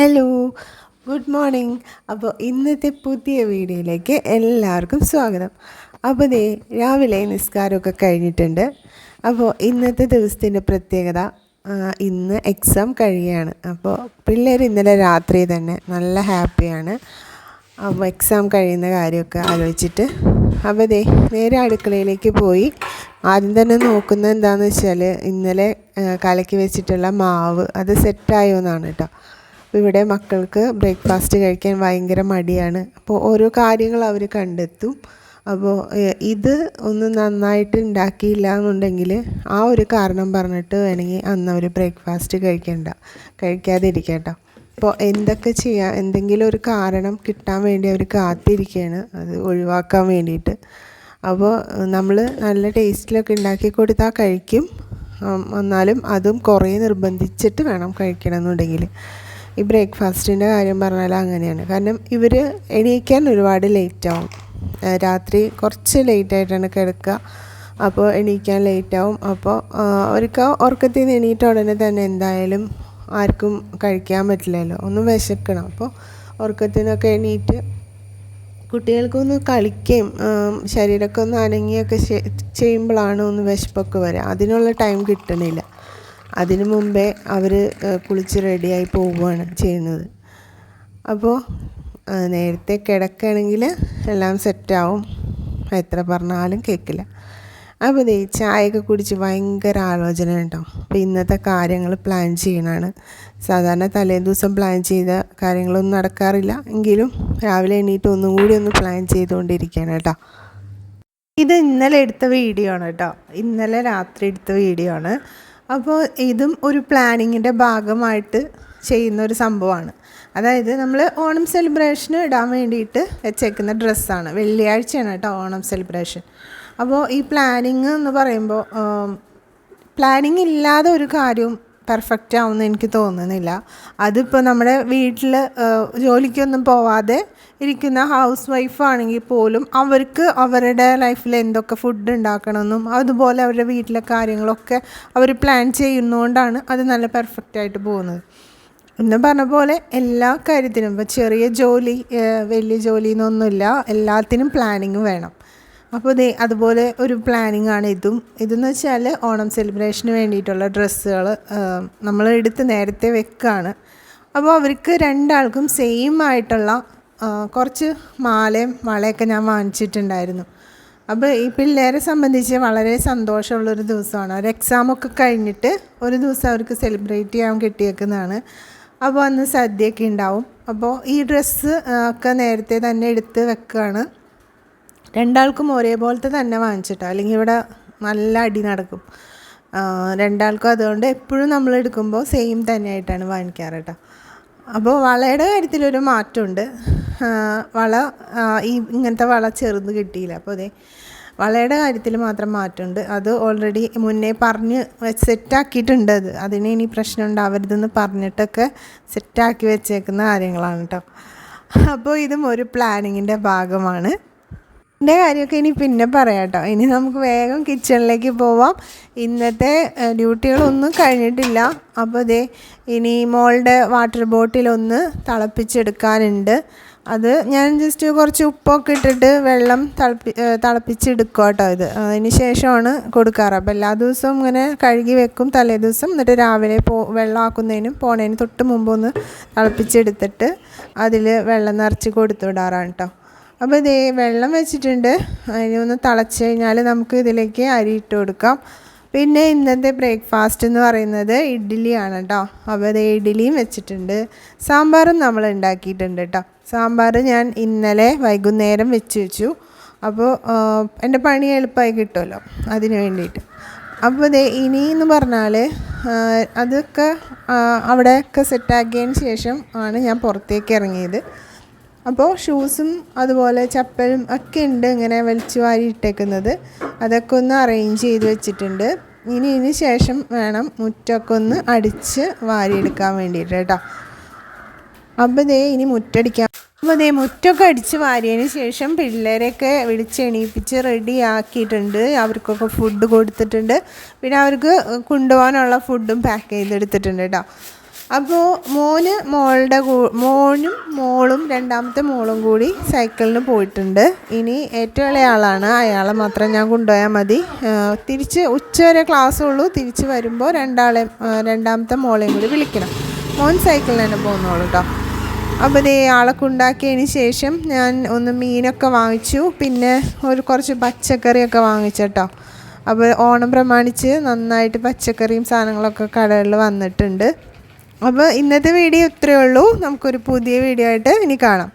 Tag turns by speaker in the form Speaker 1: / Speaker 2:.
Speaker 1: Hello, good morning. അപ്പോൾ ഇന്നത്തെ പുതിയ വീഡിയോയിലേക്ക് എല്ലാവർക്കും സ്വാഗതം. അപ്പോൾ രാവിലെ നിസ്കാരമൊക്കെ കഴിഞ്ഞിട്ടുണ്ട്. അപ്പോൾ ഇന്നത്തെ ദിവസത്തിൻ്റെ പ്രത്യേകത, ഇന്ന് എക്സാം കഴിയുകയാണ്. അപ്പോൾ പിള്ളേർ ഇന്നലെ രാത്രി തന്നെ നല്ല ഹാപ്പിയാണ്. അപ്പോൾ എക്സാം കഴിയുന്ന കാര്യമൊക്കെ ആലോചിച്ചിട്ട് അപ്പോൾ നേരെ അടുക്കളയിലേക്ക് പോയി. ആദ്യം തന്നെ നോക്കുന്നത് എന്താണെന്ന് വെച്ചാൽ ഇന്നലെ കലക്കി വെച്ചിട്ടുള്ള മാവ് അത് സെറ്റായോ എന്നാണ് കേട്ടോ. അപ്പോൾ ഇവിടെ മക്കൾക്ക് ബ്രേക്ക്ഫാസ്റ്റ് കഴിക്കാൻ ഭയങ്കര മടിയാണ്. അപ്പോൾ ഓരോ കാര്യങ്ങൾ അവർ കണ്ടെത്തും. അപ്പോൾ ഇത് ഒന്ന് നന്നായിട്ട് ഉണ്ടാക്കിയില്ല എന്നുണ്ടെങ്കിൽ ആ ഒരു കാരണം പറഞ്ഞിട്ട് വേണമെങ്കിൽ അന്ന് അവർ ബ്രേക്ക്ഫാസ്റ്റ് കഴിക്കാതിരിക്കട്ടോ. അപ്പോൾ എന്തൊക്കെ ചെയ്യാം, എന്തെങ്കിലും ഒരു കാരണം കിട്ടാൻ വേണ്ടി അവർ കാത്തിരിക്കുകയാണ്, അത് ഒഴിവാക്കാൻ വേണ്ടിയിട്ട്. അപ്പോൾ നമ്മൾ നല്ല ടേസ്റ്റിലൊക്കെ ഉണ്ടാക്കി കൊടുത്താൽ കഴിക്കും. എന്നാലും അതും കുറേ നിർബന്ധിച്ചിട്ട് വേണം കഴിക്കണമെന്നുണ്ടെങ്കിൽ. ഈ ബ്രേക്ക്ഫാസ്റ്റിൻ്റെ കാര്യം പറഞ്ഞാൽ അങ്ങനെയാണ്. കാരണം ഇവർ എണീക്കാൻ ഒരുപാട് ലേറ്റാവും. രാത്രി കുറച്ച് ലേറ്റായിട്ടാണ് കിടക്കുക. അപ്പോൾ എണീക്കാൻ ലേറ്റാവും. അപ്പോൾ അവർക്ക് ഉറക്കത്തിൽ നിന്ന് എണീറ്റ ഉടനെ തന്നെ എന്തായാലും ആർക്കും കഴിക്കാൻ പറ്റില്ലല്ലോ, ഒന്ന് വിശക്കണം. അപ്പോൾ ഉറക്കത്തിൽ നിന്നൊക്കെ എണീറ്റ് കുട്ടികൾക്കൊന്ന് കളിക്കുകയും ശരീരമൊക്കെ ഒന്ന് അനങ്ങിയൊക്കെ ചെയ്യുമ്പോഴാണ് ഒന്ന് വിശപ്പൊക്കെ വരിക. അതിനുള്ള ടൈം കിട്ടണില്ല. അതിനു മുമ്പേ അവർ കുളിച്ച് റെഡിയായി പോവുകയാണ് ചെയ്യുന്നത്. അപ്പോൾ നേരത്തെ കിടക്കുകയാണെങ്കിൽ എല്ലാം സെറ്റാവും, എത്ര പറഞ്ഞാലും കേൾക്കില്ല. അപ്പോൾ ചായയൊക്കെ കുടിച്ച് ഭയങ്കര ആലോചന കേട്ടോ. അപ്പോൾ ഇന്നത്തെ കാര്യങ്ങൾ പ്ലാൻ ചെയ്യണതാണ്. സാധാരണ തലേ ദിവസം പ്ലാൻ ചെയ്ത കാര്യങ്ങളൊന്നും നടക്കാറില്ല, എങ്കിലും രാവിലെ എണീറ്റ് ഒന്നും കൂടി ഒന്ന് പ്ലാൻ ചെയ്തുകൊണ്ടിരിക്കുകയാണ് കേട്ടോ. ഇത് ഇന്നലെ എടുത്ത വീഡിയോ ആണ് കേട്ടോ, ഇന്നലെ രാത്രി എടുത്ത വീഡിയോ ആണ്. അപ്പോൾ ഇതും ഒരു പ്ലാനിങ്ങിൻ്റെ ഭാഗമായിട്ട് ചെയ്യുന്ന ഒരു സംഭവമാണ്. അതായത് നമ്മൾ ഓണം സെലിബ്രേഷന് ഇടാൻ വേണ്ടിയിട്ട് വെച്ചേക്കുന്ന ഡ്രസ്സാണ്. വെള്ളിയാഴ്ചയാണ് കേട്ടോ ഓണം സെലിബ്രേഷൻ. അപ്പോൾ ഈ പ്ലാനിങ് എന്ന് പറയുമ്പോൾ പ്ലാനിങ് ഇല്ലാതെ ഒരു കാര്യവും പെർഫെക്റ്റ് ആവുമെന്ന് എനിക്ക് തോന്നുന്നില്ല. അതിപ്പോൾ നമ്മുടെ വീട്ടിൽ ജോലിക്കൊന്നും പോവാതെ ഇരിക്കുന്ന ഹൗസ് വൈഫാണെങ്കിൽ പോലും അവർക്ക് അവരുടെ ലൈഫിൽ എന്തൊക്കെ ഫുഡ് ഉണ്ടാക്കണമെന്നും അതുപോലെ അവരുടെ വീട്ടിലെ കാര്യങ്ങളൊക്കെ അവർ പ്ലാൻ ചെയ്യുന്നതുകൊണ്ടാണ് അത് നല്ല പെർഫെക്റ്റായിട്ട് പോകുന്നത്. എന്ന് പറഞ്ഞ പോലെ എല്ലാ കാര്യത്തിനും, ഇപ്പോൾ ചെറിയ ജോലി വലിയ ജോലി എന്നൊന്നുമില്ല, എല്ലാത്തിനും പ്ലാനിങ് വേണം. അപ്പോൾ അതുപോലെ ഒരു പ്ലാനിങ് ആണ് ഇതെന്ന് വെച്ചാൽ ഓണം സെലിബ്രേഷന് വേണ്ടിയിട്ടുള്ള ഡ്രസ്സുകൾ നമ്മൾ എടുത്ത് നേരത്തെ വെക്കുകയാണ്. അപ്പോൾ അവർക്ക് രണ്ടാൾക്കും സെയിം ആയിട്ടുള്ള കുറച്ച് മാലയും വളയൊക്കെ ഞാൻ വാങ്ങിച്ചിട്ടുണ്ടായിരുന്നു. അപ്പോൾ ഈ പിള്ളേരെ സംബന്ധിച്ച് വളരെ സന്തോഷമുള്ളൊരു ദിവസമാണ്. ഒരു എക്സാമൊക്കെ കഴിഞ്ഞിട്ട് ഒരു ദിവസം അവർക്ക് സെലിബ്രേറ്റ് ചെയ്യാൻ കിട്ടിയേക്കുന്നതാണ്. അപ്പോൾ അന്ന് സദ്യയൊക്കെ ഉണ്ടാവും. അപ്പോൾ ഈ ഡ്രസ്സ് ഒക്കെ നേരത്തെ തന്നെ എടുത്ത് വെക്കുകയാണ്. രണ്ടാൾക്കും ഒരേപോലത്തെ തന്നെ വാങ്ങിച്ചിട്ടോ, അല്ലെങ്കിൽ ഇവിടെ നല്ല അടി നടക്കും രണ്ടാൾക്കും. അതുകൊണ്ട് എപ്പോഴും നമ്മൾ എടുക്കുമ്പോൾ സെയിം തന്നെയായിട്ടാണ് വാങ്ങിക്കാറ് കേട്ടോ. അപ്പോൾ വളയുടെ കാര്യത്തിലൊരു മാറ്റമുണ്ട്. വള ഇങ്ങനത്തെ വള ചെറുത് കിട്ടിയില്ല. അപ്പോൾ വളയുടെ കാര്യത്തിൽ മാത്രം മാറ്റമുണ്ട്. അത് ഓൾറെഡി മുന്നേ പറഞ്ഞ് സെറ്റാക്കിയിട്ടുണ്ട്. അതിന് ഇനി പ്രശ്നം ഉണ്ടാവരുതെന്ന് പറഞ്ഞിട്ടൊക്കെ സെറ്റാക്കി വെച്ചേക്കുന്ന കാര്യങ്ങളാണ് കേട്ടോ. അപ്പോൾ ഇതും ഒരു പ്ലാനിങ്ങിൻ്റെ ഭാഗമാണ്. എൻ്റെ കാര്യമൊക്കെ ഇനി പിന്നെ പറയാം കേട്ടോ. ഇനി നമുക്ക് വേഗം കിച്ചണിലേക്ക് പോവാം. ഇന്നത്തെ ഡ്യൂട്ടികളൊന്നും കഴിഞ്ഞിട്ടില്ല. അപ്പോൾ ഇനി മോളുടെ വാട്ടർ ബോട്ടിലൊന്ന് തിളപ്പിച്ചെടുക്കാനുണ്ട്. അത് ഞാൻ ജസ്റ്റ് കുറച്ച് ഉപ്പൊക്കെ ഇട്ടിട്ട് വെള്ളം തിളപ്പിച്ചെടുക്കുക കേട്ടോ. അതിന് ശേഷമാണ് കൊടുക്കാറ്. അപ്പോൾ എല്ലാ ദിവസവും ഇങ്ങനെ കഴുകി വെക്കും തലേ ദിവസം. എന്നിട്ട് രാവിലെ വെള്ളം ആക്കുന്നതിനും പോണതിന് തൊട്ട് മുമ്പ് ഒന്ന് തിളപ്പിച്ചെടുത്തിട്ട് അതിൽ വെള്ളം നിറച്ച് കൊടുത്തു വിടാറാണ് കേട്ടോ. അപ്പോൾ വെള്ളം വെച്ചിട്ടുണ്ട്. അതിന് ഒന്ന് തിളച്ച് കഴിഞ്ഞാൽ നമുക്ക് ഇതിലേക്ക് അരി ഇട്ട് കൊടുക്കാം. പിന്നെ ഇന്നത്തെ ബ്രേക്ക്ഫാസ്റ്റ് എന്ന് പറയുന്നത് ഇഡ്ഡലിയാണ് കേട്ടോ. അപ്പോൾ ഇഡ്ഡലിയും വെച്ചിട്ടുണ്ട്. സാമ്പാറും നമ്മൾ ഉണ്ടാക്കിയിട്ടുണ്ട് കേട്ടോ. സാമ്പാർ ഞാൻ ഇന്നലെ വൈകുന്നേരം വെച്ചു. അപ്പോൾ എൻ്റെ പണി എളുപ്പമായി കിട്ടുമല്ലോ, അതിന് വേണ്ടിയിട്ട്. അപ്പോൾ ഇനിയെന്ന് പറഞ്ഞാൽ അതൊക്കെ അവിടെയൊക്കെ സെറ്റാക്കിയതിന് ശേഷം ആണ് ഞാൻ പുറത്തേക്ക് ഇറങ്ങിയത്. അപ്പോൾ ഷൂസും അതുപോലെ ചപ്പലും ഒക്കെ ഉണ്ട് ഇങ്ങനെ വലിച്ചു വാരി ഇട്ടേക്കുന്നത്. അതൊക്കെ ഒന്ന് അറേഞ്ച് ചെയ്ത് വെച്ചിട്ടുണ്ട്. ഇതിന് ശേഷം വേണം മുറ്റമൊക്കെ ഒന്ന് അടിച്ച് വാരിയെടുക്കാൻ വേണ്ടിയിട്ട് കേട്ടോ. അപ്പോൾ ഇനി മുറ്റടിക്കാം. അപ്പോൾ മുറ്റമൊക്കെ അടിച്ച് വാരിയതിന് ശേഷം പിള്ളേരെയൊക്കെ വിളിച്ചെണീപ്പിച്ച് റെഡി ആക്കിയിട്ടുണ്ട്. അവർക്കൊക്കെ ഫുഡ് കൊടുത്തിട്ടുണ്ട്. പിന്നെ അവർക്ക് കൊണ്ടുപോകാനുള്ള ഫുഡും പാക്ക് ചെയ്തെടുത്തിട്ടുണ്ട് കേട്ടോ. അപ്പോൾ മോനും മോളും രണ്ടാമത്തെ മോളും കൂടി സൈക്കിളിന് പോയിട്ടുണ്ട്. ഇനി ഏറ്റവും ഇളയ ആളാണ്, അയാളെ മാത്രം ഞാൻ കൊണ്ടുപോയാൽ മതി. തിരിച്ച് ഉച്ചവരെ ക്ലാസ്സുള്ളൂ. തിരിച്ച് വരുമ്പോൾ രണ്ടാമത്തെ മോളെയും കൂടി വിളിക്കണം. മോൻ സൈക്കിളിൽ തന്നെ പോകുന്നുള്ളൂ കേട്ടോ. അപ്പോൾ ഇതേ ആളെ കൊണ്ടാക്കിയതിന് ശേഷം ഞാൻ ഒന്ന് മീനൊക്കെ വാങ്ങിച്ചു, പിന്നെ കുറച്ച് പച്ചക്കറിയൊക്കെ വാങ്ങിച്ചേട്ടോ. അപ്പോൾ ഓണം പ്രമാണിച്ച് നന്നായിട്ട് പച്ചക്കറിയും സാധനങ്ങളൊക്കെ കടകളിൽ വന്നിട്ടുണ്ട്. അപ്പോൾ ഇന്നത്തെ വീഡിയോ ഇത്രയേ ഉള്ളൂ. നമുക്കൊരു പുതിയ വീഡിയോ ആയിട്ട് ഇനി കാണാം.